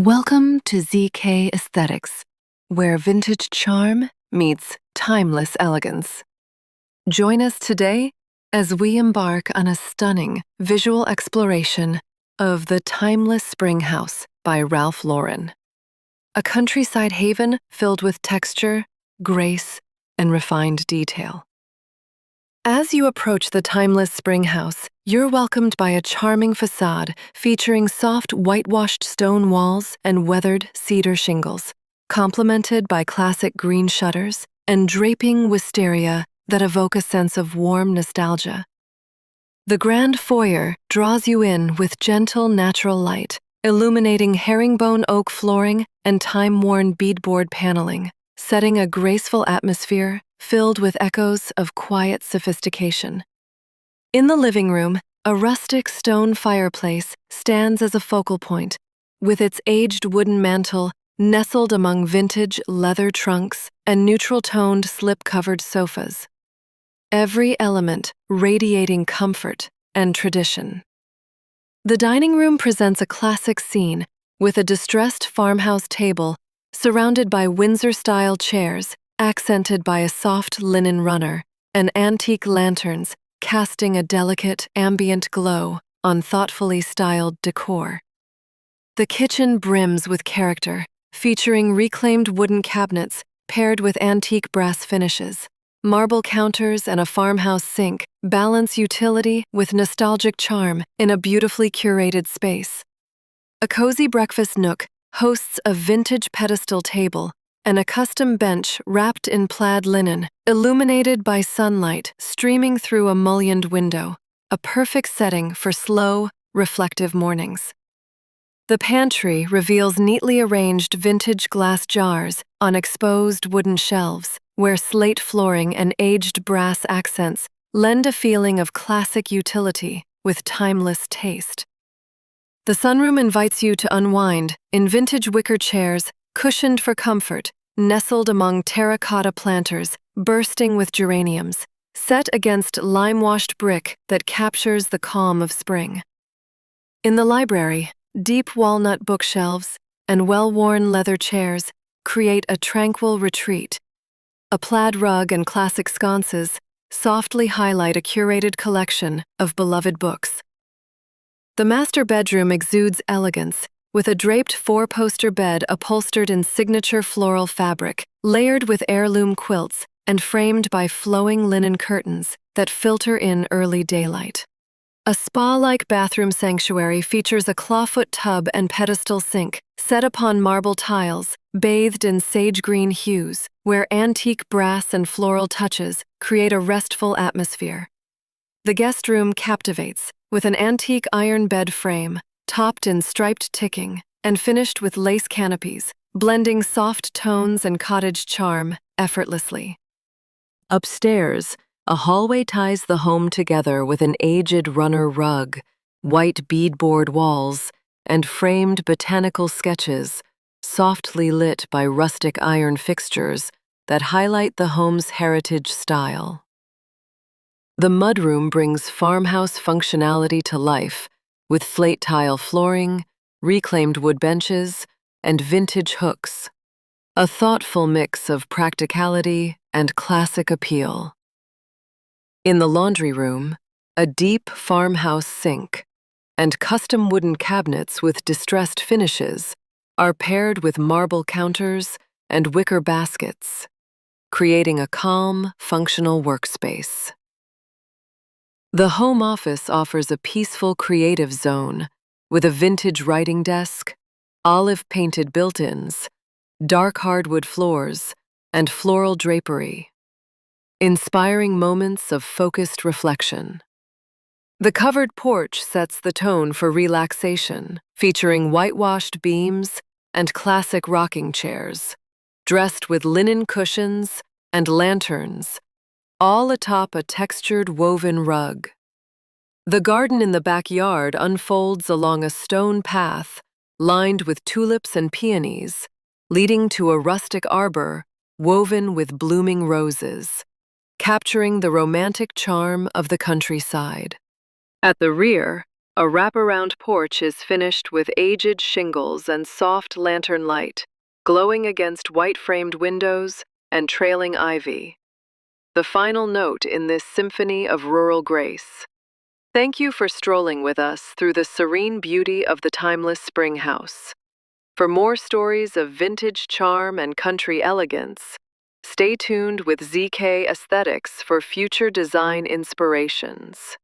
Welcome to ZK Aesthetics, where vintage charm meets timeless elegance. Join us today as we embark on a stunning visual exploration of the timeless spring house by Ralph Lauren, a countryside haven filled with texture, grace, and refined detail. As you approach the timeless spring house, you're welcomed by a charming facade featuring soft whitewashed stone walls and weathered cedar shingles, complemented by classic green shutters and draping wisteria that evoke a sense of warm nostalgia. The grand foyer draws you in with gentle natural light, illuminating herringbone oak flooring and time-worn beadboard paneling, setting a graceful atmosphere filled with echoes of quiet sophistication. In the living room, a rustic stone fireplace stands as a focal point, with its aged wooden mantel nestled among vintage leather trunks and neutral-toned slip-covered sofas, every element radiating comfort and tradition. The dining room presents a classic scene with a distressed farmhouse table surrounded by Windsor-style chairs accented by a soft linen runner and antique lanterns casting a delicate ambient glow on thoughtfully styled decor. The kitchen brims with character, featuring reclaimed wooden cabinets paired with antique brass finishes. Marble counters and a farmhouse sink balance utility with nostalgic charm in a beautifully curated space. A cozy breakfast nook hosts a vintage pedestal table and a custom bench wrapped in plaid linen, illuminated by sunlight streaming through a mullioned window, a perfect setting for slow, reflective mornings. The pantry reveals neatly arranged vintage glass jars on exposed wooden shelves, where slate flooring and aged brass accents lend a feeling of classic utility with timeless taste. The sunroom invites you to unwind in vintage wicker chairs cushioned for comfort, nestled among terracotta planters bursting with geraniums, set against lime-washed brick that captures the calm of spring. In the library, deep walnut bookshelves and well-worn leather chairs create a tranquil retreat. A plaid rug and classic sconces softly highlight a curated collection of beloved books. The master bedroom exudes elegance, with a draped four-poster bed upholstered in signature floral fabric, layered with heirloom quilts and framed by flowing linen curtains that filter in early daylight. A spa-like bathroom sanctuary features a clawfoot tub and pedestal sink set upon marble tiles, bathed in sage-green hues, where antique brass and floral touches create a restful atmosphere. The guest room captivates, with an antique iron bed frame, topped in striped ticking and finished with lace canopies, blending soft tones and cottage charm effortlessly. Upstairs, a hallway ties the home together with an aged runner rug, white beadboard walls, and framed botanical sketches, softly lit by rustic iron fixtures that highlight the home's heritage style. The mudroom brings farmhouse functionality to life, with slate tile flooring, reclaimed wood benches, and vintage hooks, a thoughtful mix of practicality and classic appeal. In the laundry room, a deep farmhouse sink and custom wooden cabinets with distressed finishes are paired with marble counters and wicker baskets, creating a calm, functional workspace. The home office offers a peaceful creative zone with a vintage writing desk, olive-painted built-ins, dark hardwood floors, and floral drapery, inspiring moments of focused reflection. The covered porch sets the tone for relaxation, featuring whitewashed beams and classic rocking chairs, dressed with linen cushions and lanterns, all atop a textured woven rug. The garden in the backyard unfolds along a stone path lined with tulips and peonies, leading to a rustic arbor woven with blooming roses, capturing the romantic charm of the countryside. At the rear, A wraparound porch is finished with aged shingles and soft lantern light, glowing against white-framed windows and trailing ivy. The final note in this symphony of rural grace. Thank you for strolling with us through the serene beauty of the timeless spring house. For more stories of vintage charm and country elegance, stay tuned with ZK Aesthetics for future design inspirations.